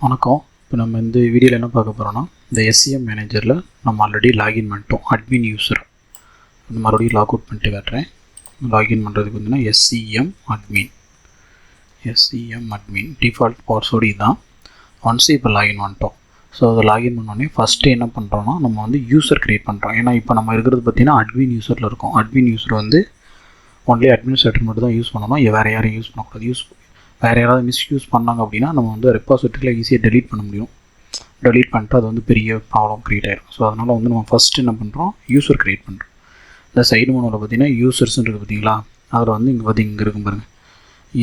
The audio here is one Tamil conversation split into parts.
வணக்கம். இப்போ நம்ம இந்த வீடியோவில் என்ன பார்க்க போகிறோம்னா, இந்த SCM மேனேஜரில் நம்ம ஆல்ரெடி லாகின் பண்ணிட்டோம். அட்மின் யூஸர் மறுபடியும் லாக் அவுட் பண்ணிட்டு காட்டுறேன். லாகின் பண்ணுறதுக்கு வந்து SCM admin டிஃபால்ட் பாஸ்வேர்டு இதுதான். ஒன்ஸ் இப்போ லாகின் பண்ணிட்டோம். ஸோ அதை லாகின் பண்ணோடனே ஃபஸ்ட்டு என்ன பண்ணுறோன்னா, நம்ம வந்து யூஸர் க்ரியேட் பண்ணுறோம். ஏன்னா இப்போ நம்ம இருக்கிறது பார்த்திங்கன்னா அட்மின் யூஸரில் இருக்கும். அட்மின் யூஸர் வந்து ஒன்லி அட்மினிஸ்ட்ரேட்டர் மட்டும் தான் யூஸ் பண்ணணும். வேறு யாரையும் யூஸ் பண்ணக்கூடாது. வேறு யாராவது மிஸ்யூஸ் பண்ணாங்க அப்படின்னா நம்ம வந்து ரெப்பாசிட்டரியில் ஈஸியாக டெலீட் பண்ண முடியும். டெலீட் பண்ணிட்டு அது வந்து பெரிய ப்ராப்ளம் க்ரியேட் ஆகிடும். ஸோ அதனால் வந்து நம்ம ஃபஸ்ட்டு என்ன பண்ணுறோம், யூஸர் க்ரியேட் பண்ணுறோம். இந்த சைடு மூணில் பார்த்திங்கன்னா யூசர்ஸ்ன்றது பார்த்திங்களா, அதில் வந்து இங்கே இருக்கும் பாருங்கள்.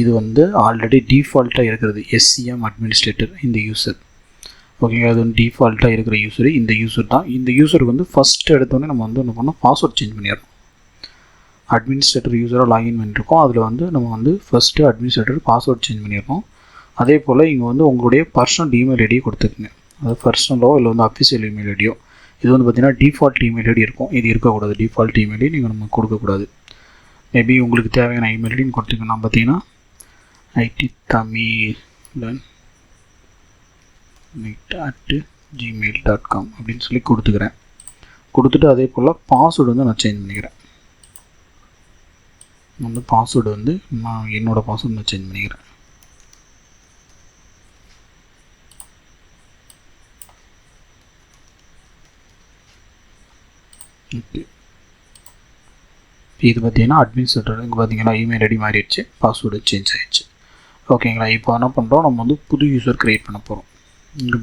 இது வந்து ஆல்ரெடி டிஃபால்ட்டாக இருக்கிறது SCM அட்மினிஸ்ட்ரேட்டர். இந்த யூஸர் ஓகேங்களா, அது வந்து டிஃபால்ட்டாக இருக்கிற யூஸரு இந்த யூஸர் தான். இந்த யூஸருக்கு வந்து ஃபஸ்ட்டு எடுத்தோடனே நம்ம வந்து என்ன பண்ணோம், பாஸ்வேர்ட் சேஞ்ச் பண்ணிடணும். அட்மினிஸ்ட்ரேட்டர் யூஸராக லாகின் பண்ணியிருக்கோம். அதில் வந்து நம்ம வந்து ஃபஸ்ட்டு அட்மினிஸ்ட்ரேட்டர் பாஸ்வேர்ட் சேஞ்ச் பண்ணியிருக்கோம். அதே போல் இங்கே வந்து உங்களுடைய பர்சனல் இமெயில் ஐடியை கொடுத்துக்குங்க. அது பர்சனலோ இல்லை வந்து அஃபிஷியல் இமெயில் ஐடியோ. இது வந்து பார்த்திங்கன்னா டிஃபால்ட் இமெயில் ஐடி இருக்கும். இது இருக்கக்கூடாது. டிஃபால்ட் இமெயில் ஐடி நீங்கள் நம்ம கொடுக்கக்கூடாது. மேபி உங்களுக்கு தேவையான இமெயில் ஐடின்னு கொடுத்துக்கணும். பார்த்தீங்கன்னா ITTamilan @gmail.com அப்படின்னு சொல்லி கொடுத்துக்கிறேன். கொடுத்துட்டு அதே போல் பாஸ்வேர்டு வந்து நான் சேஞ்ச் பண்ணிக்கிறேன். வந்து பாஸ்வேர்டு வந்து நான் என்னோடய பாஸ்வேர்டு நான் சேஞ்ச் பண்ணிக்கிறேன். ஓகே, இது பார்த்தீங்கன்னா அட்மினிஸ்ட்ரேட்டர் இங்கே பார்த்தீங்கன்னா இமெயில் ஐடி மாறிடுச்சு, பாஸ்வேர்டு சேஞ்ச் ஆகிடுச்சு. ஓகேங்களா, இப்போ என்ன பண்ணுறோம், நம்ம வந்து புது யூஸர் க்ரியேட் பண்ண போகிறோம். இங்கே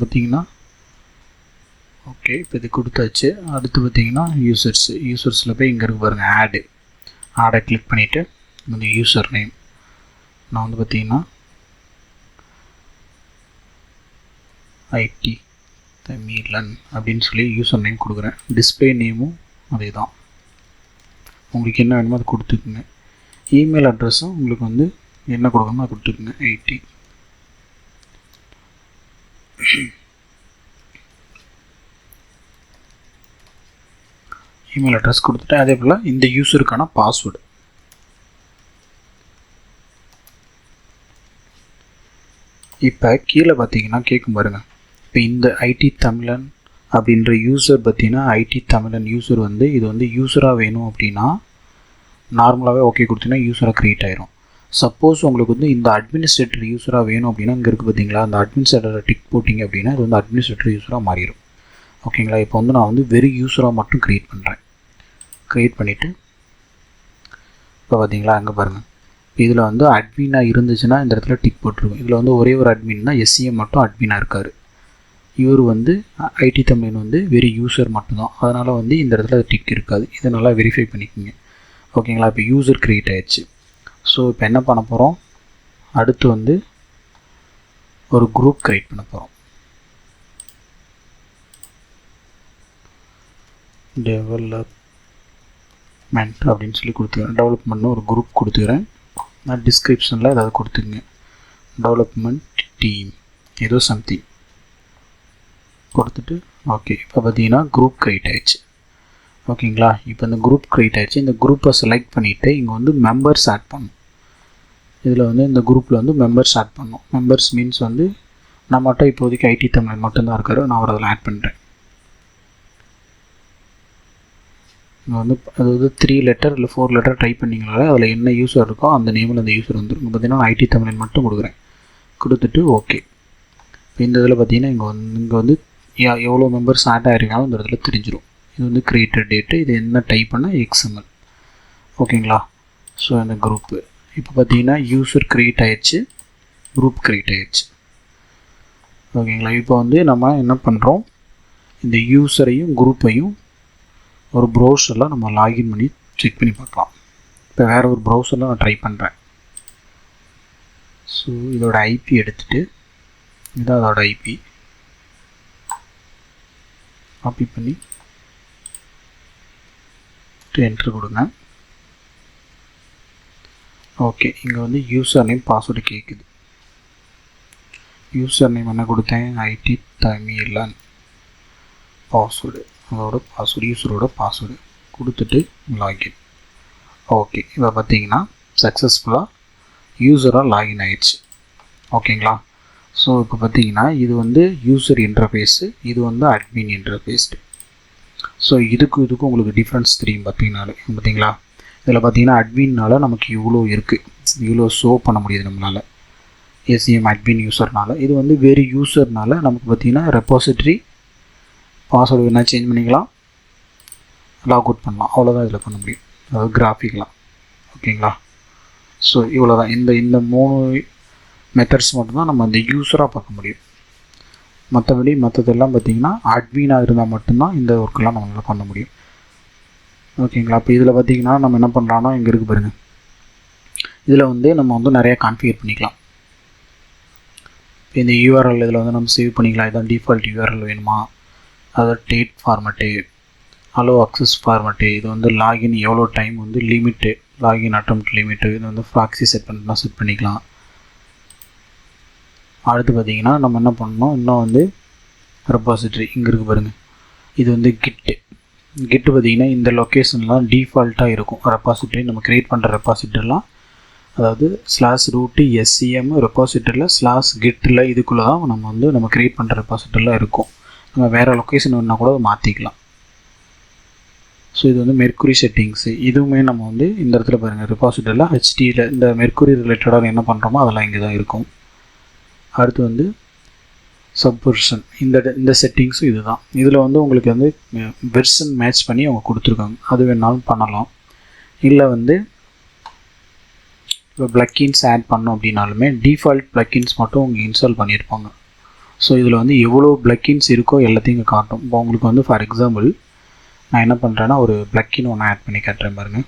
ஓகே, இப்போ இது கொடுத்தாச்சு. அடுத்து பார்த்தீங்கன்னா யூசர்ஸில் போய் இங்கே இருக்கு பாருங்கள், ஆடை கிளிக் பண்ணிவிட்டு இந்த யூசர் நேம் நான் வந்து பார்த்திங்கன்னா ITTamilan அப்படின்னு சொல்லி யூசர் நேம் கொடுக்குறேன். டிஸ்பிளே நேமும் அதே தான். உங்களுக்கு என்ன வேணுமோ அதை கொடுத்துக்குங்க. இமெயில் அட்ரஸும் உங்களுக்கு வந்து என்ன கொடுக்கணுமோ அதை கொடுத்துக்குங்க. இமெயில் அட்ரஸ் கொடுத்துட்டேன். அதே போல் இந்த யூஸருக்கான பாஸ்வேர்டு இப்போ கீழே பார்த்தீங்கன்னா கேட்கும் பாருங்கள். இப்போ இந்த ITTamilan அப்படின்ற யூஸர் பார்த்தீங்கன்னா ITTamilan யூஸர் வந்து இது வந்து யூஸராக வேணும் அப்படின்னா நார்மலாகவே ஓகே கொடுத்தீங்கன்னா யூஸராக க்ரியேட் ஆகிரும். சப்போஸ் உங்களுக்கு வந்து இந்த அட்மினிஸ்ட்ரேட்டர் யூஸராக வேணும் அப்படின்னா இங்கே இருக்குது பார்த்தீங்களா, அந்த அட்மினிஸ்ட்ரேட்டரை டிக் போட்டிங்க அப்படின்னா இது வந்து அட்மினிஸ்ட்ரேட்டர் யூஸராக மாறிடும். ஓகேங்களா, இப்போ வந்து நான் வந்து வெறும் யூஸராக மட்டும் க்ரியேட் பண்ணுறேன். க்ரியேட் பண்ணிவிட்டு இப்போ பார்த்தீங்களா அங்கே பாருங்கள், இதில் வந்து அட்மினாக இருந்துச்சுன்னா இந்த இடத்துல டிக் போட்டிருக்கும். இதில் வந்து ஒரே ஒரு அட்மின் தான், SCM மட்டும் அட்மினாக இருக்கார். இவர் வந்து ITTamilan வந்து வெறும் யூஸர் மட்டும்தான். அதனால் வந்து இந்த இடத்துல டிக் இருக்காது. இதை நல்லா வெரிஃபை பண்ணிக்கோங்க. ஓகேங்களா, இப்போ யூஸர் க்ரியேட் ஆகிடுச்சு. ஸோ இப்போ என்ன பண்ண போகிறோம், அடுத்து வந்து ஒரு குரூப் க்ரியேட் பண்ண போகிறோம். டெவலப்மெண்ட் அப்படின்னு சொல்லி கொடுத்துக்கிறேன். டெவலப்மெண்ட்னு ஒரு குரூப் கொடுத்துக்கிறேன். நான் டிஸ்கிரிப்ஷனில் ஏதாவது கொடுத்துங்க, டெவலப்மெண்ட் டீம் ஏதோ சம்திங் கொடுத்துட்டு ஓகே. இப்போ பார்த்தீங்கன்னா குரூப் க்ரியேட் ஆகிடுச்சு. ஓகேங்களா, இப்போ இந்த குரூப் க்ரியேட் ஆகிடுச்சு. இந்த குரூப்பை செலக்ட் பண்ணிவிட்டு இங்கே வந்து மெம்பர்ஸ் ஆட் பண்ணணும். இதில் வந்து இந்த குரூப்பில் வந்து மெம்பர்ஸ் ஆட் பண்ணணும். மெம்பர்ஸ் மீன்ஸ் வந்து நம்மகிட்ட இப்போதைக்கு ITTamilan மட்டும்தான் இருக்கார். நான் ஒரு அதில் ஆட் பண்ணுறேன். இங்கே வந்து அதாவது 3 லெட்டர் இல்லை 4 லெட்டர் டைப் பண்ணிங்கனாலே அதில் என்ன யூஸர் இருக்கோ அந்த நேமில் அந்த யூஸர் வந்துடும். பார்த்தீங்கன்னா ITTamilan மட்டும் கொடுக்குறேன். கொடுத்துட்டு ஓகே. இப்போ இந்த இதில் பார்த்தீங்கன்னா இங்கே வந்து எவ்வளோ மெம்பர்ஸ் ஆட் ஆகிருக்காலும் இந்த இடத்துல தெரிஞ்சிடும். இது வந்து க்ரியேட்டட் டேட்டு. இது என்ன டைப் பண்ணால் XML. ஓகேங்களா, ஸோ இந்த குரூப்பு இப்போ பார்த்தீங்கன்னா யூஸர் க்ரியேட் ஆகிடுச்சு, குரூப் க்ரியேட் ஆகிடுச்சு. ஓகேங்களா, இப்போ வந்து நம்ம என்ன பண்ணுறோம், இந்த யூஸரையும் குரூப்பையும் ஒரு ப்ரௌசரில் நம்ம லாகின் பண்ணி செக் பண்ணி பார்க்கலாம். இப்போ வேறு ஒரு ப்ரௌசரில் நான் ட்ரை பண்ணுறேன். ஸோ இதோட IP எடுத்துகிட்டு இதான் அதோட IP காப்பி பண்ணி என்ட்ரு கொடுங்க. ஓகே, இங்கே வந்து யூசர் நேம் பாஸ்வேர்டு கேட்குது. யூசர் நேம் என்ன கொடுத்தேன், ITTamilan பாஸ்வேர்டு, அதோட பாஸ்வேர்டு யூஸரோட பாஸ்வேர்டு கொடுத்துட்டு லாகின். ஓகே, இப்போ பார்த்தீங்கன்னா சக்ஸஸ்ஃபுல்லாக யூஸராக லாகின் ஆகிடுச்சு. ஓகேங்களா, ஸோ இப்போ பார்த்தீங்கன்னா இது வந்து யூசர் இன்டர்ஃபேஸு, இது வந்து அட்மின் இன்டர்ஃபேஸ்டு. ஸோ இதுக்கும் உங்களுக்கு டிஃப்ரென்ஸ் தெரியும் பார்த்தீங்களா. இதில் பார்த்தீங்கன்னா அட்மின்னால நமக்கு இவ்வளோ இருக்குது, இவ்வளோ ஷோ பண்ண முடியுது நம்மளால் SCM அட்மின் யூசர்னால. இது வந்து வேறு யூசர்னால நமக்கு பார்த்தீங்கன்னா ரெப்பாசிட்டரி பாஸ்வேர்டு வேணால் சேஞ்ச் பண்ணிக்கலாம், லாக் அவுட் பண்ணலாம், அவ்வளோதான் இதில் பண்ண முடியும், அதாவது கிராஃபிக்லாம். ஓகேங்களா. ஸோ இவ்வளோ தான், இந்த 3 மெத்தட்ஸ் மட்டும்தான் நம்ம அந்த யூஸராக பார்க்க முடியும். மற்றதெல்லாம் பார்த்திங்கன்னா அட்மினாக இருந்தால் மட்டும்தான் இந்த ஒர்க்கெல்லாம் நம்மளால் பண்ண முடியும். ஓகேங்களா. இப்போ இதில் பார்த்திங்கன்னா நம்ம என்ன பண்ணுறோன்னா, இங்கே இருக்குது பாருங்கள், இதில் வந்து நம்ம வந்து நிறையா கான்ஃபிகர் பண்ணிக்கலாம். இப்போ இந்த யூஆர்எல் இதில் வந்து நம்ம சேவ் பண்ணிக்கலாம். இதான் டிஃபால்ட் யூஆர்எல் வேணுமா, அதாவது date format, allow access format, இது வந்து லாகின் எவ்வளோ டைம் வந்து லிமிட்டு, லாகின் அட்டெம்ப்ட் லிமிட்டு, இது வந்து ப்ராக்ஸி செட் பண்ணலாம், செட் பண்ணிக்கலாம். அடுத்து பார்த்திங்கன்னா நம்ம என்ன பண்ணணும், இன்னும் வந்து ரெப்பாசிட்டரி இங்கே இருக்குது பாருங்கள், இது வந்து கிட்டு பார்த்திங்கன்னா இந்த லொக்கேஷன்லாம் டிஃபால்ட்டாக இருக்கும். ரெப்பாசிட்டரி நம்ம க்ரியேட் பண்ணுற ரெப்பாசிட்டரிலாம், அதாவது /root SCM ரெப்பாசிட்டரியில் /gitல இதுக்குள்ளே தான் நம்ம க்ரியேட் பண்ணுற ரெப்பாசிட்டரிலாம் இருக்கும். நம்ம வேறு லொக்கேஷன் வேணால் கூட மாற்றிக்கலாம். ஸோ இது வந்து மெர்க்குரி செட்டிங்ஸு, இதுவுமே நம்ம வந்து இந்த இடத்துல பாருங்கள், ரெப்பாசிட்டரியில் HTயில் இந்த மெர்க்குரி ரிலேட்டடாக என்ன பண்ணுறோமோ அதெல்லாம் இங்கே தான் இருக்கும். அடுத்து வந்து சப்வெர்ஷன், இந்த செட்டிங்ஸும் இது தான். இதில் வந்து உங்களுக்கு வந்து வெர்ஷன் மேட்ச் பண்ணி அவங்க கொடுத்துருக்காங்க, அது வேணாலும் பண்ணலாம். இல்லை வந்து இப்போ ப்ளக்கின்ஸ் ஆட் பண்ணோம் அப்படின்னாலுமே டிஃபால்ட் ப்ளக்கின்ஸ் மட்டும் அவங்க இன்ஸ்டால் பண்ணியிருப்பாங்க. ஸோ இதில் வந்து எவ்வளோ ப்ளக்கின்ஸ் இருக்கோ எல்லாத்தையும் இங்கே காட்டும். இப்போ உங்களுக்கு வந்து ஃபார் எக்ஸாம்பிள் நான் என்ன பண்ணுறேன்னா ஒரு ப்ளக்கின் ஒன்று ஆட் பண்ணி காட்டுறேன் பாருங்கள்.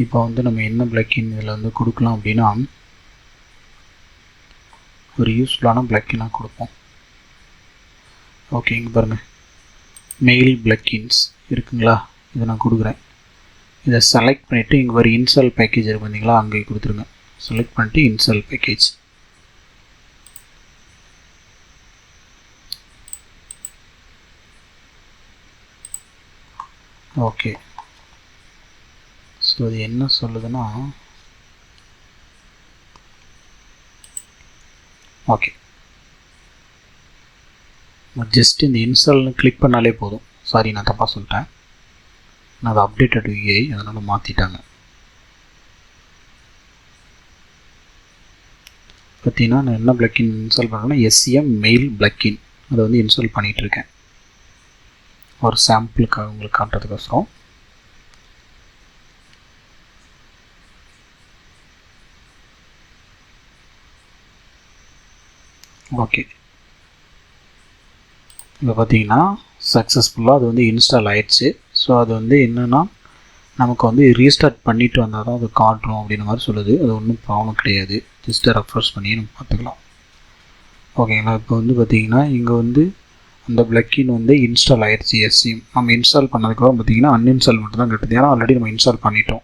இப்போ வந்து நம்ம என்ன ப்ளக்கின் இதில் வந்து கொடுக்கலாம் அப்படின்னா, ஒரு யூஸ்ஃபுல்லான ப்ளக்கினாக கொடுப்போம். ஓகே, இங்கே பாருங்கள், மெயில் ப்ளக்கின்ஸ் இருக்குங்களா, இதை நான் கொடுக்குறேன். இதை செலக்ட் பண்ணிவிட்டு இங்கே ஒரு இன்ஸ்டால் பேக்கேஜ் இருக்கு பார்த்தீங்களா, அங்கே கொடுத்துருங்க. செலக்ட் பண்ணிட்டு இன்ஸ்டால் பேக்கேஜ். ஓகே, ஸோ இது என்ன சொல்லுதுன்னா, ஓகே ஜஸ்ட் இந்த இன்ஸ்டால்னு கிளிக் பண்ணாலே போதும். சாரி, நான் தப்பாக சொல்லிட்டேன், நான் அதை அப்டேட்டட் UI அதனால் மாற்றிட்டாங்க. பார்த்தீங்கன்னா நான் என்ன ப்ளக்கின் இன்ஸ்டால் பண்ணுறேன்னா SCM மெயில் ப்ளக்கின், அதை வந்து இன்ஸ்டால் பண்ணிகிட்ருக்கேன் ஒரு சாம்பிளுக்காக உங்களுக்கு காட்டுறதுக்கோசரம். ஓகே, இப்போ பார்த்தீங்கன்னா சக்ஸஸ்ஃபுல்லாக அது வந்து இன்ஸ்டால் ஆயிடுச்சு. ஸோ அது வந்து என்னென்னா நமக்கு வந்து ரீஸ்டார்ட் பண்ணிவிட்டு வந்தால் தான் அது காட்டுறோம் அப்படின்ற மாதிரி சொல்லுது. அது ஒன்றும் ப்ராப்ளம் கிடையாது, ஜஸ்ட்டு ரெஃப்ரெஷ் பண்ணி நம்ம பார்த்துக்கலாம். ஓகேங்களா. இப்போ வந்து பார்த்திங்கன்னா இங்கே வந்து அந்த ப்ளக்கின் வந்து இன்ஸ்டால் ஆயிடுச்சு. SCM நம்ம இன்ஸ்டால் பண்ணதுக்கப்புறம் பார்த்திங்கன்னா அன்இன்ஸ்டால் மட்டும் தான் கட்டுது, ஏன்னா ஆல்ரெடி நம்ம இன்ஸ்டால் பண்ணிட்டோம்.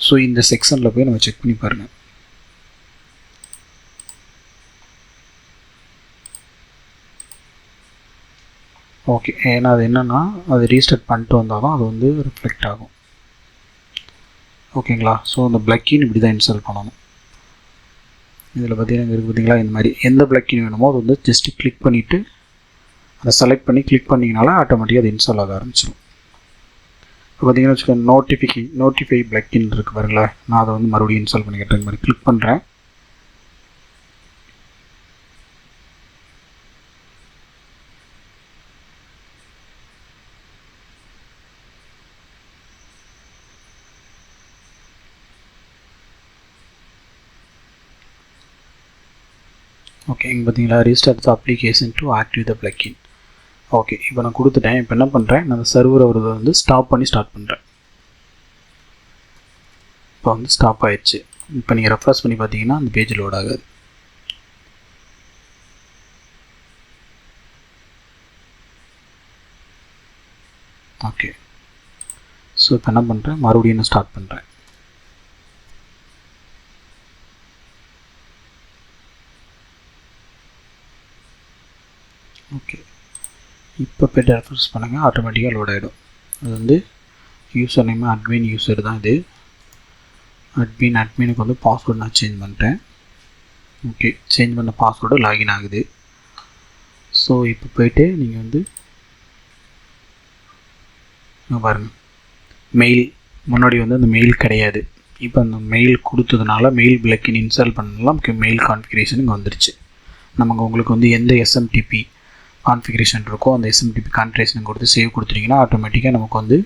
ஸோ இந்த செக்ஷனில் போய் நம்ம செக் பண்ணி பாருங்கள். ஓகே, ஏன்னா அது என்னென்னா அது ரீஸ்டார்ட் பண்ணிட்டு வந்தால் தான் அது வந்து ரிஃப்ளெக்ட் ஆகும். ஓகேங்களா. ஸோ அந்த ப்ளக்கின் இப்படி தான் இன்ஸ்டால் பண்ணணும். இதில் பார்த்தீங்கன்னா இருக்குது பார்த்தீங்களா, இந்த மாதிரி எந்த ப்ளக்கின் வேணுமோ அது வந்து ஜஸ்ட்டு கிளிக் பண்ணிவிட்டு அதை செலக்ட் பண்ணி கிளிக் பண்ணிங்கனால ஆட்டோமேட்டிக்காக அது இன்ஸ்டால் ஆக ஆரம்பிச்சிடும். இப்போ பார்த்தீங்கன்னா வச்சுக்கோங்க, நோட்டிஃபை ப்ளக்கின் இருக்குது பாருங்களேன், நான் அதை வந்து மறுபடியும் இன்ஸ்டால் பண்ணிக்கிட்டேன். இந்த மாதிரி கிளிக் பண்ணுறேன். ஓகே, இங்கே பார்த்தீங்களா, restart the application to active the plug-in. Okay, இப்போ நான் கொடுத்துட்டேன். இப்போ என்ன பண்ணுறேன், நான் சர்வரை ஒரு வந்து ஸ்டாப் பண்ணி ஸ்டார்ட் பண்ணுறேன். இப்போ வந்து ஸ்டாப் ஆயிடுச்சு. இப்போ நீங்கள் ரெஃப்ரெஷ் பண்ணி பார்த்தீங்கன்னா அந்த பேஜ் லோட் ஆகாது. ஓகே, ஸோ இப்போ என்ன பண்ணுறேன், மறுபடியும் நான் ஸ்டார்ட் பண்ணுறேன். ஓகே, இப்போ போய்ட்டு ரெஃப்ரெஷ் பண்ணுங்கள், ஆட்டோமேட்டிக்காக லோட் ஆகிடும். அது வந்து யூசர் நேம் அட்மின் யூசர் தான் இது. அட்மினுக்கு வந்து பாஸ்வேர்ட் நான் சேஞ்ச் பண்ணிட்டேன். ஓகே, சேஞ்ச் பண்ண பாஸ்வேர்டு லாகின் ஆகுது. ஸோ இப்போ போய்ட்டு நீங்கள் வந்து பாருங்கள், மெயில் முன்னாடி வந்து அந்த மெயில் கிடையாது. இப்போ அந்த மெயில் கொடுத்ததுனால மெயில் பிளக்கின் இன்ஸ்டால் பண்ணலாம். நமக்கு மெயில் கான்ஃபிகரேஷன் இங்கே வந்துருச்சு. நமக்கு உங்களுக்கு வந்து எந்த எஸ்எம்டிபி கான்ஃபிகரேஷன் இருக்கோ அந்த எஸ்எம்டிபி கான்ஃபிகரேஷன் கொடுத்து சேவ் கொடுத்துட்டிங்கன்னா ஆட்டோமேட்டிக்காக நமக்கு வந்து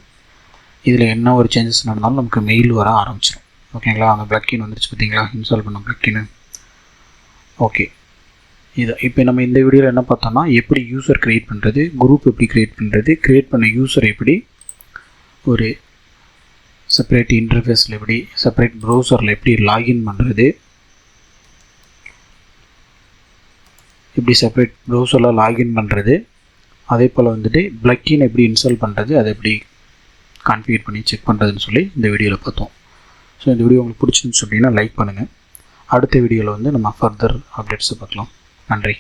இதில் என்ன ஒரு சேஞ்சஸ் நடந்தாலும் நமக்கு மெயில் வர ஆரம்பிச்சிடும். ஓகேங்களா, அந்த பிளக்கின் வந்துருச்சு பார்த்தீங்களா, இன்ஸ்டால் பண்ண பிளக்கின். ஓகே, இது இப்போ நம்ம இந்த வீடியோவில் என்ன பார்த்தோம்னா எப்படி யூசர் க்ரியேட் பண்ணுறது, குரூப் எப்படி க்ரியேட் பண்ணுறது, க்ரியேட் பண்ண யூசர் எப்படி ஒரு செப்பரேட் இன்டர்ஃபேஸில் எப்படி செப்பரேட் ப்ரௌசரில் எப்படி லாகின் பண்ணுறது, எப்படி செப்பரேட் ப்ரௌசரில் லாகின் பண்ணுறது, அதே போல் வந்துட்டு பிளக்கின் எப்படி இன்ஸ்டால் பண்ணுறது, அதை எப்படி கான்ஃபிகர் பண்ணி செக் பண்ணுறதுன்னு சொல்லி இந்த வீடியோவில் பார்த்தோம். ஸோ இந்த வீடியோ உங்களுக்கு பிடிச்சிருந்துச்சு அப்படின்னா லைக் பண்ணுங்கள். அடுத்த வீடியோவில் வந்து நம்ம ஃபர்தர் அப்டேட்ஸை பார்க்கலாம். நன்றி.